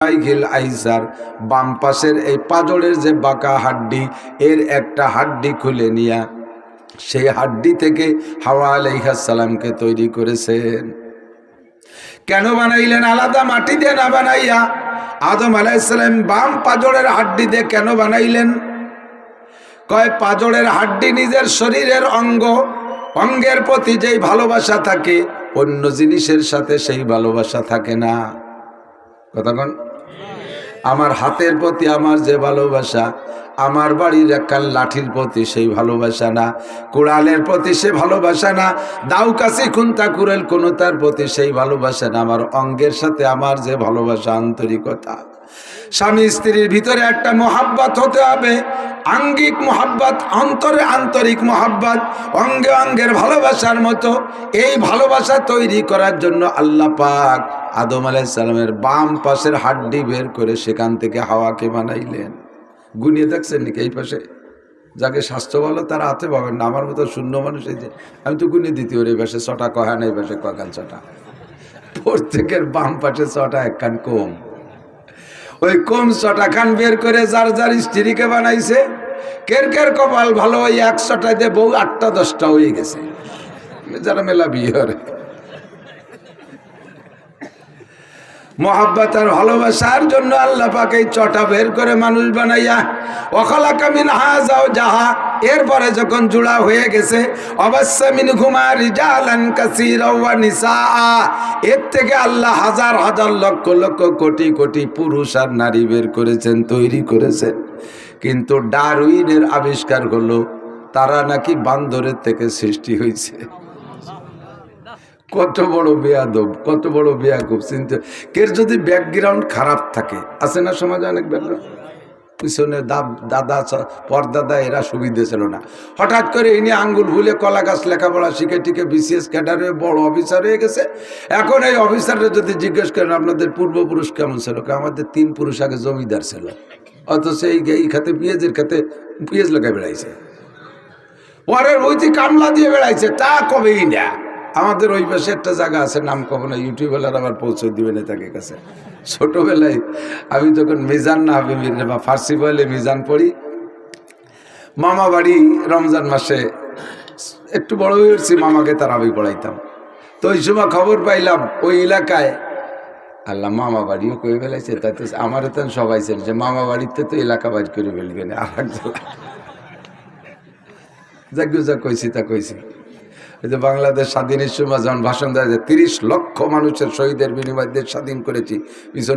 শাইখিল আইসার, বাম পাশের এই পাজরের যে বাঁকা হাড্ডি, এর একটা হাড্ডি খুলে নিয়া সেই হাড্ডি থেকে হাওয়া আলাইহিস সালামকে তৈরি করেছেন। কেন বানাইলেন? আলাদা মাটি দিয়ে না বানাইয়া আদম আলাইহিস সালাম বাম পাজরের হাড্ডি দিয়ে কেন বানাইলেন? কয় পাজরের হাড্ডি নিজের শরীরের অঙ্গ, অঙ্গের প্রতি যেই ভালোবাসা থাকে অন্য জিনিসের সাথে সেই ভালোবাসা থাকে না। কথা কোন? আমার হাতের প্রতি আমার যে ভালোবাসা, আমার বাড়ির একখান লাঠির প্রতি সেই ভালোবাসা না, কুড়ালের প্রতি সে ভালোবাসা না, দাউ কাছে খুন্তা কুড়াল কোনো তার প্রতি সেই ভালোবাসা না। আমার অঙ্গের সাথে আমার যে ভালোবাসা, আন্তরিকতা। স্বামী স্ত্রীর ভিতরে একটা মোহাব্বত হতে হবে, আঙ্গিক মোহাব্বত, অন্তরে আন্তরিক মোহাব্বত, অঙ্গে অঙ্গের ভালোবাসার মতো। এই ভালোবাসা তৈরি করার জন্য আল্লাহ পাক আদম আলাইহিস সালামের বাম পাশের হাড্ডি বের করে সেখান থেকে হাওয়াকে বানাইলেন। গুনিয়ে দেখছেন নাকি? এই পাশে যাকে স্বাস্থ্য বলো তারা হাতে পাবেন না, আমার মতো শূন্য মানুষ। এই যে আমি তো গুনিয়ে দিতে ওর এই পাশে ছটা কহা না, এই পাশে কখান ছটা, প্রত্যেকের বাম পাশে ছটা, একখান কম। ওই কম ছটা খান বের করে যার যার স্ত্রীকে বানাইছে। কের কের কপাল ভালো, ওই 100টাতে বউ 8টা 10টা হয়ে গেছে, যারা মেলা বিয়ে করে। মোহাব্বত আর ভালোবাসার জন্য আল্লাহ পাক এই ছটা বের করে মানুষ বানাইয়া ওয়াখালাকা মিনহা যাওজাহা, এরপরে যখন জোড়া হয়ে গেছে অবশ্য মিনহুমা রিজালান কাসীরা ওয়া নিসা, এর থেকে আল্লাহ হাজার হাজার লক্ষ লক্ষ কোটি কোটি পুরুষ আর নারী বের করেছেন, তৈরি করেছেন। কিন্তু ডারউইনের আবিষ্কার হলো তারা নাকি বান্দরের থেকে সৃষ্টি হয়েছে। কত বড় বেয়াদব, কত বড় বেয়াকুব! চিন্তা, কের যদি ব্যাকগ্রাউন্ড খারাপ থাকে, আছে না সমাজে অনেক ব্যাকগ্রাউন্ড, পিছনে দাদা পরদাদা এরা সুবিধে ছিল না, হঠাৎ করে ইনি আঙ্গুল ভুলে কলা গাছ লেখাপড়া শিখে টিকে বিসিএস ক্যাডারে বড় অফিসার হয়ে গেছে। এখন এই অফিসাররা যদি জিজ্ঞেস করেন আপনাদের পূর্বপুরুষ কেমন ছিল, আমাদের 3 পুরুষ আগে জমিদার ছিল, অথচ এই খাতে পেঁয়াজের খাতে পেঁয়াজ লেখা বেড়াইছে, পরের বইতে কামলা দিয়ে বেড়াইছে, তা কবেই না। আমাদের ওই পাশে একটা জায়গা আছে, নাম কব না, ইউটিউবের আবার পৌঁছে দিবে না তাকে কাছে। ছোটবেলায় আমি তখন মিজান না হবে বা ফার্সি বলে মিজান পড়ি, মামা বাড়ি রমজান মাসে একটু বড় হয়ে উঠছি, মামাকে তারাবি পড়াইতাম। তো ওই সময় খবর পাইলাম ওই এলাকায় আল্লাহ মামা বাড়িও কয়ে ফেলাইছে, তাতে আমার তো সবাই ছিল যে মামা বাড়িতে তো এলাকা বাড়ি করে ফেলবে না, আর এক যা কইছি তা কইছি। এই যে বাংলাদেশ স্বাধীনের সময় যখন ভাষণ দেওয়া যায় 30 লক্ষ মানুষের শহীদের বিনিময়ে দেশ স্বাধীন করেছি, পিছনে